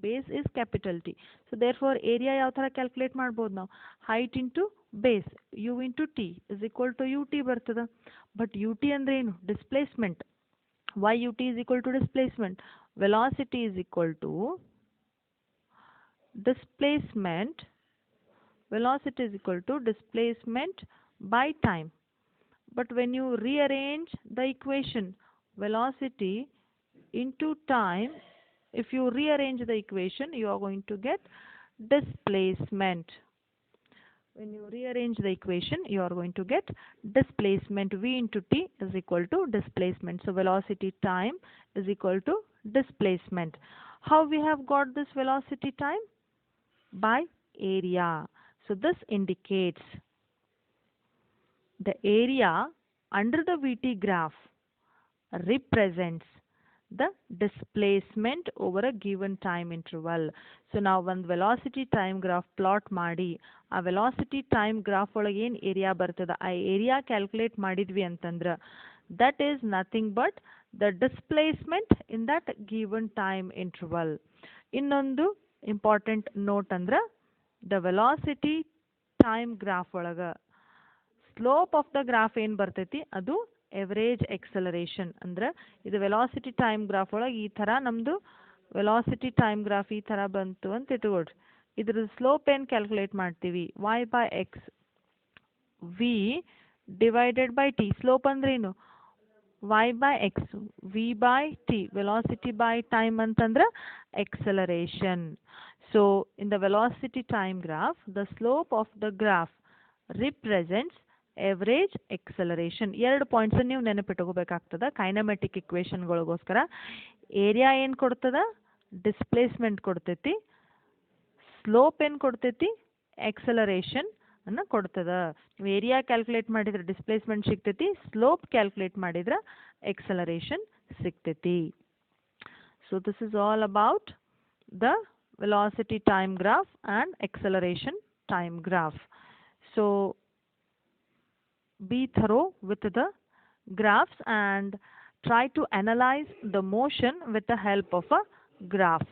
base is capital T. So therefore area ಯಾವ ಥರ ಕ್ಯಾಲ್ಕುಲೇಟ್ ಮಾಡ್ಬೋದು ನಾವು, height into base U into T is equal to U T ಬರ್ತದೆ. ಬಟ್ ಯು ಟಿ ಅಂದರೆ ಏನು, displacement. Why U T is equal to displacement, velocity is equal to displacement, velocity is equal to displacement by time. But when you rearrange the equation velocity into time, if you rearrange the equation you are going to get displacement. When you rearrange the equation you are going to get displacement. V into t is equal to displacement. So velocity time is equal to displacement. How we have got this velocity time? By area. So this indicates the area under the VT graph represents the displacement over a given time interval. So now one velocity time graph plot ಮಾಡಿ ಆ velocity time graph ಒಳಗೆ ಏನು area ಬರ್ತದ, ಆ area calculate ಮಾಡಿದ್ವಿ ಅಂತಂದ್ರೆ that is nothing but the displacement in that given time interval. ಇನ್ನೊಂದು important note ಅಂದ್ರೆ ದ ವೆಲಾಸಿಟಿ ಟೈಮ್ ಗ್ರಾಫ್ ಒಳಗೆ ಸ್ಲೋಪ್ ಆಫ್ ದ ಗ್ರಾಫ್ ಏನು ಬರ್ತೈತಿ ಅದು ಎವರೇಜ್ ಎಕ್ಸಲರೇಷನ್. ಅಂದ್ರೆ ಇದು ವೆಲಾಸಿಟಿ ಟೈಮ್ ಗ್ರಾಫ್ ಒಳಗೆ ಈ ಥರ ನಮ್ಮದು ವೆಲಾಸಿಟಿ ಟೈಮ್ ಗ್ರಾಫ್ ಈ ಥರ ಬಂತು ಅಂತ ಇಟ್ಕೊಳ್ರಿ. ಇದ್ರ ಸ್ಲೋಪ್ ಏನು ಕ್ಯಾಲ್ಕುಲೇಟ್ ಮಾಡ್ತೀವಿ, y/x v divided by T. Slope ಅಂದ್ರೆ ಏನು, y/x v/t, velocity by time ಅಂತಂದ್ರೆ acceleration. So in the velocity time graph the slope of the graph represents average acceleration. ಎರಡು ಪಾಯಿಂಟ್ಸ್ ನೀವು ನೆನಪಿಟ್ಕೋಬೇಕಾಗ್ತದ ಕೈನಮೆಟಿಕ್ ಇಕ್ವೇಷನ್ಗಳಿಗೋಸ್ಕರ. ಏರಿಯಾ ಏನು ಕೊಡ್ತದ, ಡಿಸ್ಪ್ಲೇಸ್ಮೆಂಟ್ ಕೊಡ್ತೈತಿ, ಸ್ಲೋಪ್ ಏನು ಕೊಡ್ತೈತಿ, ಎಕ್ಸಲರೇಷನ್ ಅನ್ನು ಕೊಡ್ತದ. ನೀವು ಏರಿಯಾ ಕ್ಯಾಲ್ಕುಲೇಟ್ ಮಾಡಿದ್ರೆ ಡಿಸ್ಪ್ಲೇಸ್ಮೆಂಟ್ ಸಿಗ್ತೈತಿ, ಸ್ಲೋಪ್ ಕ್ಯಾಲ್ಕುಲೇಟ್ ಮಾಡಿದ್ರೆ ಎಕ್ಸಲರೇಷನ್ ಸಿಗ್ತೈತಿ. So this is all about the velocity time graph and acceleration time graph. So be thorough with the graphs and try to analyze the motion with the help of a graph.